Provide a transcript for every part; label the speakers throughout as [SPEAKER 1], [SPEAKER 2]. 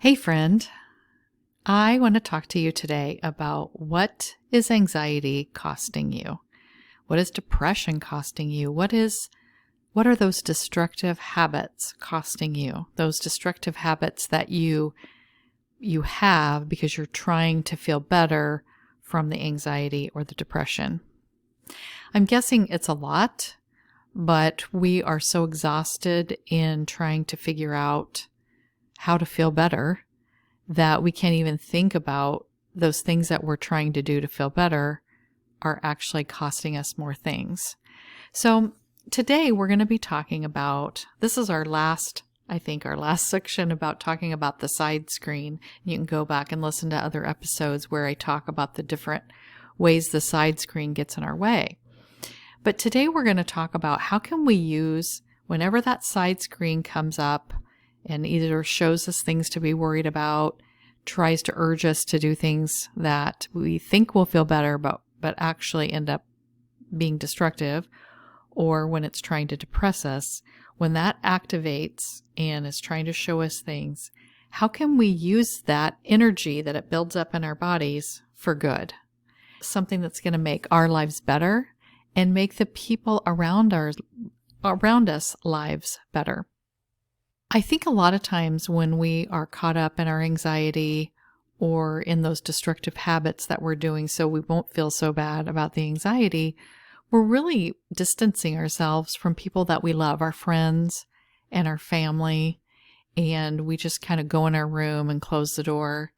[SPEAKER 1] Hey, friend. I want to talk to you today about what is anxiety costing you? What is depression costing you? What are those destructive habits costing you? Those destructive habits that you have because you're trying to feel better from the anxiety or the depression. I'm guessing it's a lot, but we are so exhausted in trying to figure out how to feel better that we can't even think about those things that we're trying to do to feel better are actually costing us more things. So today we're going to be talking about, this is our last section about talking about the side screen. You can go back and listen to other episodes where I talk about the different ways the side screen gets in our way. But today we're going to talk about how can we use, whenever that side screen comes up and either shows us things to be worried about, tries to urge us to do things that we think will feel better, but actually end up being destructive, or when it's trying to depress us, when that activates and is trying to show us things, how can we use that energy that it builds up in our bodies for good? Something that's going to make our lives better and make the people around us lives better. I think a lot of times when we are caught up in our anxiety or in those destructive habits that we're doing so we won't feel so bad about the anxiety, we're really distancing ourselves from people that we love, our friends and our family, and we just kind of go in our room and close the door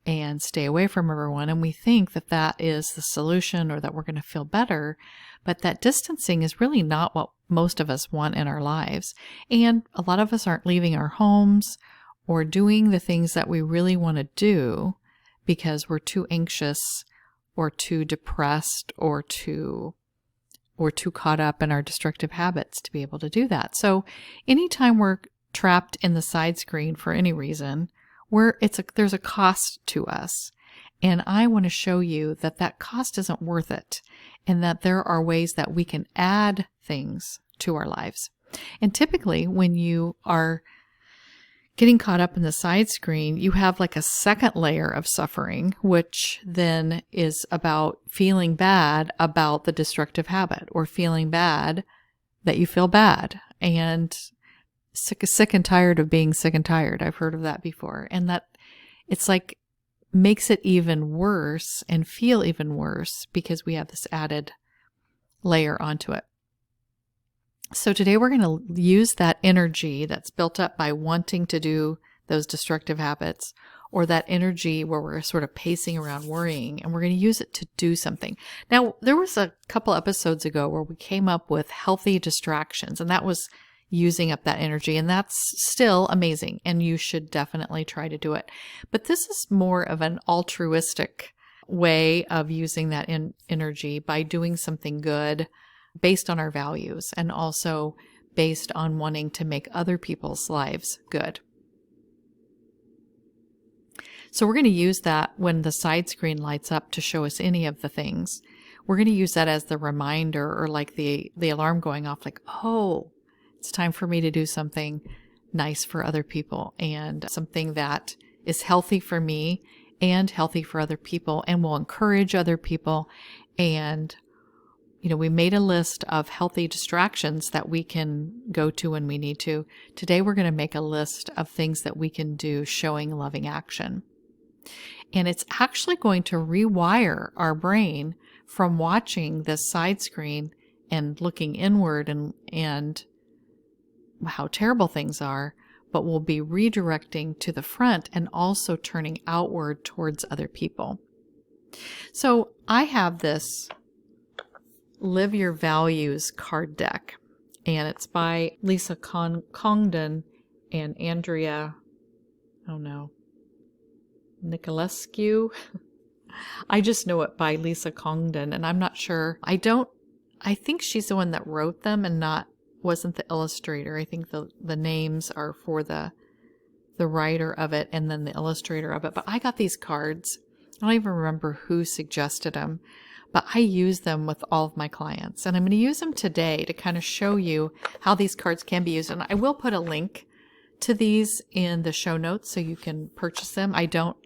[SPEAKER 1] and stay away from everyone. And we think that that is the solution or that we're going to feel better. But that distancing is really not what most of us want in our lives. And a lot of us aren't leaving our homes or doing the things that we really want to do because we're too anxious or too depressed or too caught up in our destructive habits to be able to do that. So anytime we're trapped in the side screen for any reason, there's a cost to us. And I want to show you that that cost isn't worth it, and that there are ways that we can add things to our lives. And typically when you are getting caught up in the side screen, you have like a second layer of suffering, which then is about feeling bad about the destructive habit, or feeling bad that you feel bad, and sick and tired of being sick and tired. I've heard of that before. And that it's like makes it even worse and feel even worse because we have this added layer onto it. So today we're going to use that energy that's built up by wanting to do those destructive habits, or that energy where we're sort of pacing around worrying, and we're going to use it to do something. Now, there was a couple episodes ago where we came up with healthy distractions, and that was using up that energy, and that's still amazing, and you should definitely try to do it. But this is more of an altruistic way of using that energy by doing something good based on our values, and also based on wanting to make other people's lives good. So we're going to use that when the side screen lights up to show us any of the things. We're going to use that as the reminder, or like the alarm going off, like, oh, it's time for me to do something nice for other people, and something that is healthy for me and healthy for other people and will encourage other people. And, we made a list of healthy distractions that we can go to when we need to. Today, we're going to make a list of things that we can do showing loving action. And it's actually going to rewire our brain from watching this side screen and looking inward and how terrible things are, but we'll be redirecting to the front and also turning outward towards other people. So I have this Live Your Values card deck, and it's by Lisa Congdon and Andrea, Nicolescu. I just know it by Lisa Congdon, and I'm not sure. I think she's the one that wrote them and wasn't the illustrator. I think the names are for the writer of it and then the illustrator of it. But I got these cards. I don't even remember who suggested them, but I use them with all of my clients. And I'm going to use them today to kind of show you how these cards can be used. And I will put a link to these in the show notes so you can purchase them. I don't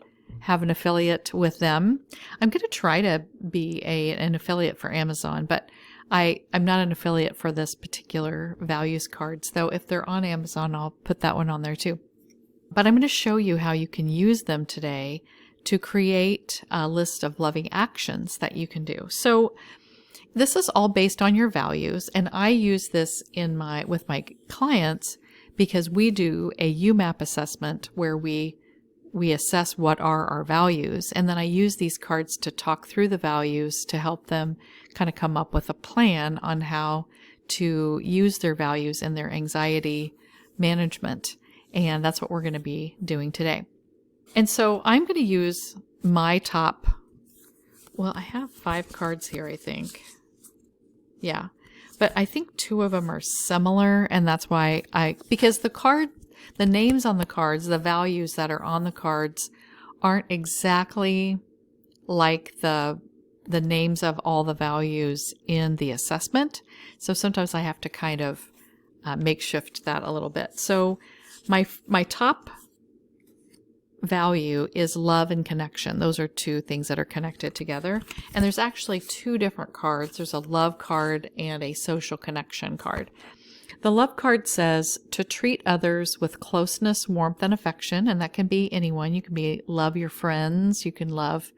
[SPEAKER 1] have an affiliate with them. I'm going to try to be an affiliate for Amazon, but I'm not an affiliate for this particular values cards, though if they're on Amazon, I'll put that one on there too. But I'm going to show you how you can use them today to create a list of loving actions that you can do. So this is all based on your values, and I use this with my clients because we do a UMAP assessment where we assess what are our values, and then I use these cards to talk through the values to help them kind of come up with a plan on how to use their values in their anxiety management. And that's what we're going to be doing today. And so I'm going to use my top, well, I have 5 cards here, I think. Yeah, but I think 2 of them are similar, and that's why because the names on the cards, the values that are on the cards aren't exactly like the names of all the values in the assessment. So sometimes I have to kind of makeshift that a little bit. So my top value is love and connection. Those are 2 things that are connected together. And there's actually 2 different cards. There's a love card and a social connection card. The love card says to treat others with closeness, warmth, and affection. And that can be anyone. You can love your friends. You can love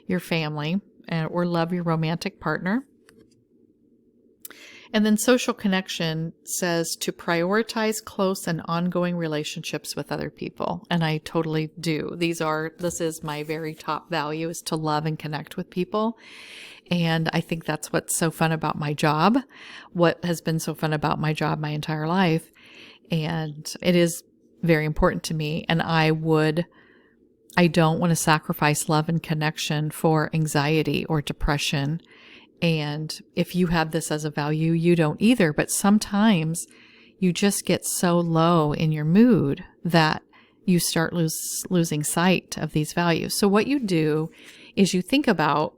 [SPEAKER 1] your family, or love your romantic partner. And then social connection says to prioritize close and ongoing relationships with other people. And I totally do. This is my very top value, is to love and connect with people. And I think that's what's so fun about my job, what has been so fun about my job my entire life. And it is very important to me. And I don't want to sacrifice love and connection for anxiety or depression. And if you have this as a value, you don't either. But sometimes you just get so low in your mood that you start losing sight of these values. So what you do is you think about,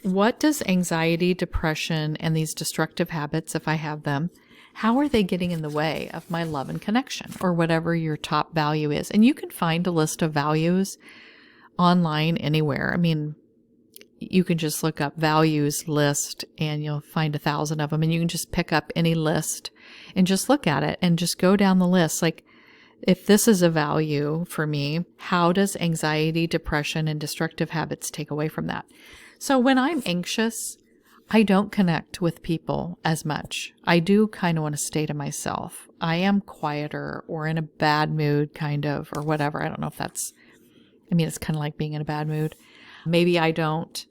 [SPEAKER 1] what does anxiety, depression, and these destructive habits, if I have them, how are they getting in the way of my love and connection, or whatever your top value is? And you can find a list of values online anywhere. I mean, you can just look up values list and you'll find 1,000 of them, and you can just pick up any list and just look at it and just go down the list. Like, if this is a value for me, how does anxiety, depression, and destructive habits take away from that? So when I'm anxious, I don't connect with people as much. I do kind of want to stay to myself. I am quieter or in a bad mood, kind of, or whatever. I don't know if it's kind of like being in a bad mood. Maybe I don't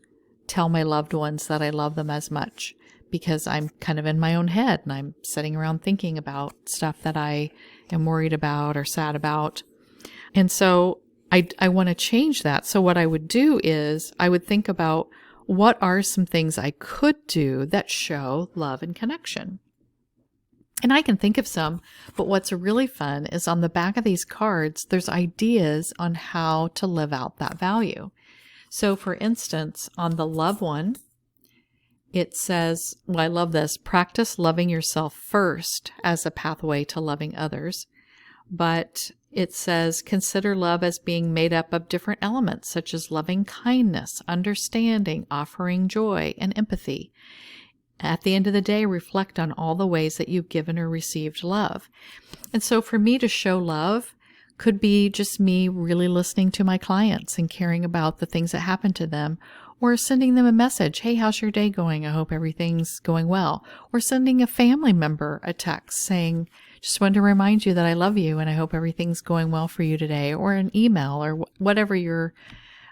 [SPEAKER 1] tell my loved ones that I love them as much because I'm kind of in my own head and I'm sitting around thinking about stuff that I am worried about or sad about. And so I want to change that. So what I would do is I would think about, what are some things I could do that show love and connection? And I can think of some, but what's really fun is on the back of these cards, there's ideas on how to live out that value. So for instance, on the love one, it says, well, I love this, practice loving yourself first as a pathway to loving others. But it says, consider love as being made up of different elements, such as loving kindness, understanding, offering joy, and empathy. At the end of the day, reflect on all the ways that you've given or received love. And so for me to show love could be just me really listening to my clients and caring about the things that happen to them, or sending them a message. Hey, how's your day going? I hope everything's going well. Or sending a family member a text saying, just wanted to remind you that I love you and I hope everything's going well for you today, or an email, or whatever your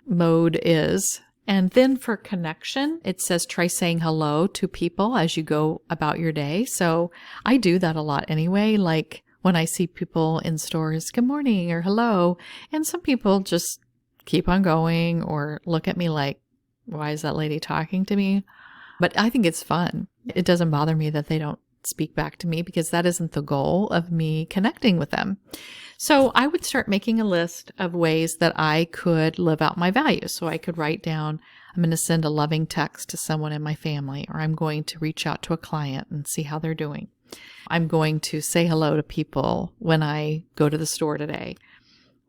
[SPEAKER 1] mode is. And then for connection, it says try saying hello to people as you go about your day. So I do that a lot anyway. Like when I see people in stores, good morning or hello. And some people just keep on going or look at me like, why is that lady talking to me? But I think it's fun. It doesn't bother me that they don't speak back to me, because that isn't the goal of me connecting with them. So I would start making a list of ways that I could live out my values. So I could write down, I'm going to send a loving text to someone in my family, or I'm going to reach out to a client and see how they're doing. I'm going to say hello to people when I go to the store today,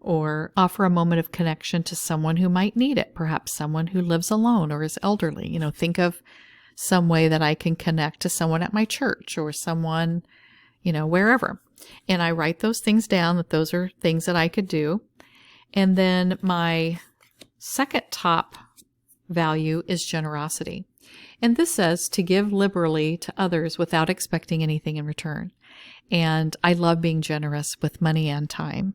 [SPEAKER 1] or offer a moment of connection to someone who might need it, perhaps someone who lives alone or is elderly. Think of some way that I can connect to someone at my church or someone, wherever. And I write those things down, that those are things that I could do. And then my second top value is generosity. And this says to give liberally to others without expecting anything in return. And I love being generous with money and time.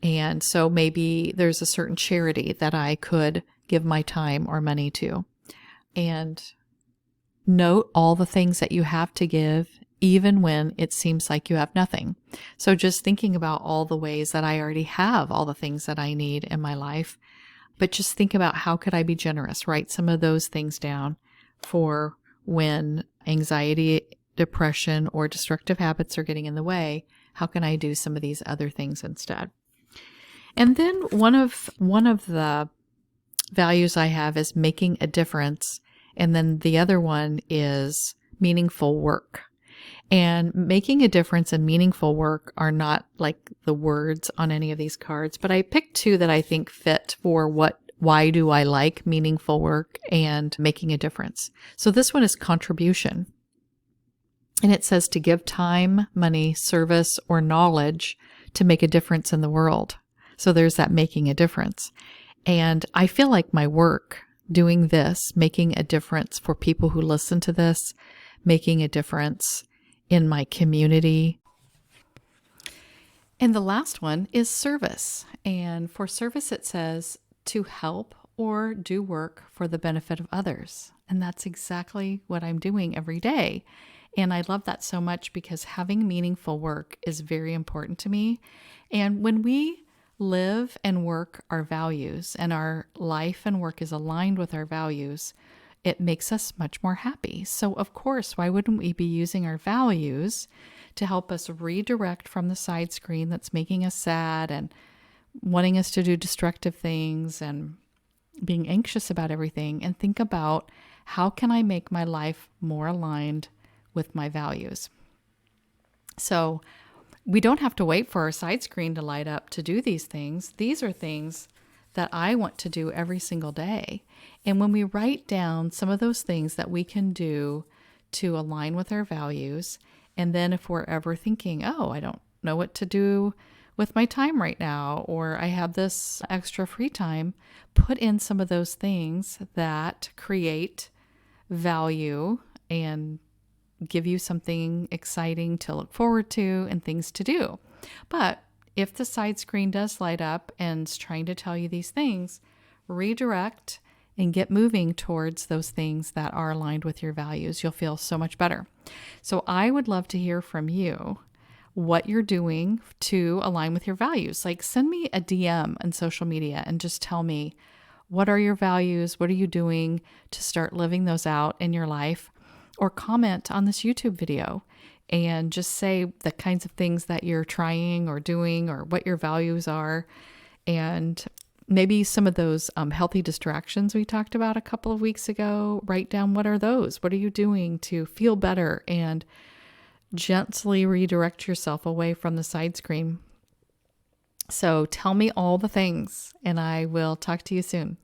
[SPEAKER 1] And so maybe there's a certain charity that I could give my time or money to. And note all the things that you have to give, even when it seems like you have nothing. So just thinking about all the ways that I already have all the things that I need in my life, but just think about how could I be generous? Write some of those things down for when anxiety, depression, or destructive habits are getting in the way. How can I do some of these other things instead? And then one of the values I have is making a difference. And then the other one is meaningful work. And making a difference and meaningful work are not like the words on any of these cards, but I picked two that I think fit for why do I like meaningful work and making a difference. So this one is contribution. And it says to give time, money, service, or knowledge to make a difference in the world. So there's that making a difference. And I feel like my work doing this, making a difference for people who listen to this, making a difference in my community. And the last one is service. And for service, it says to help or do work for the benefit of others. And that's exactly what I'm doing every day. And I love that so much because having meaningful work is very important to me. And when we live and work our values and our life and work is aligned with our values, it makes us much more happy. So of course, why wouldn't we be using our values to help us redirect from the side screen that's making us sad and wanting us to do destructive things and being anxious about everything, and think about how can I make my life more aligned with my values? So we don't have to wait for our side screen to light up to do these things. These are things that I want to do every single day. And when we write down some of those things that we can do to align with our values, and then if we're ever thinking, oh, I don't know what to do with my time right now, or I have this extra free time, put in some of those things that create value and give you something exciting to look forward to and things to do. But if the side screen does light up and is trying to tell you these things, redirect and get moving towards those things that are aligned with your values. You'll feel so much better. So I would love to hear from you what you're doing to align with your values. Like send me a DM on social media and just tell me, what are your values? What are you doing to start living those out in your life? Or comment on this YouTube video and just say the kinds of things that you're trying or doing or what your values are. And maybe some of those healthy distractions we talked about a couple of weeks ago, write down what are those? What are you doing to feel better and gently redirect yourself away from the side screen? So tell me all the things and I will talk to you soon.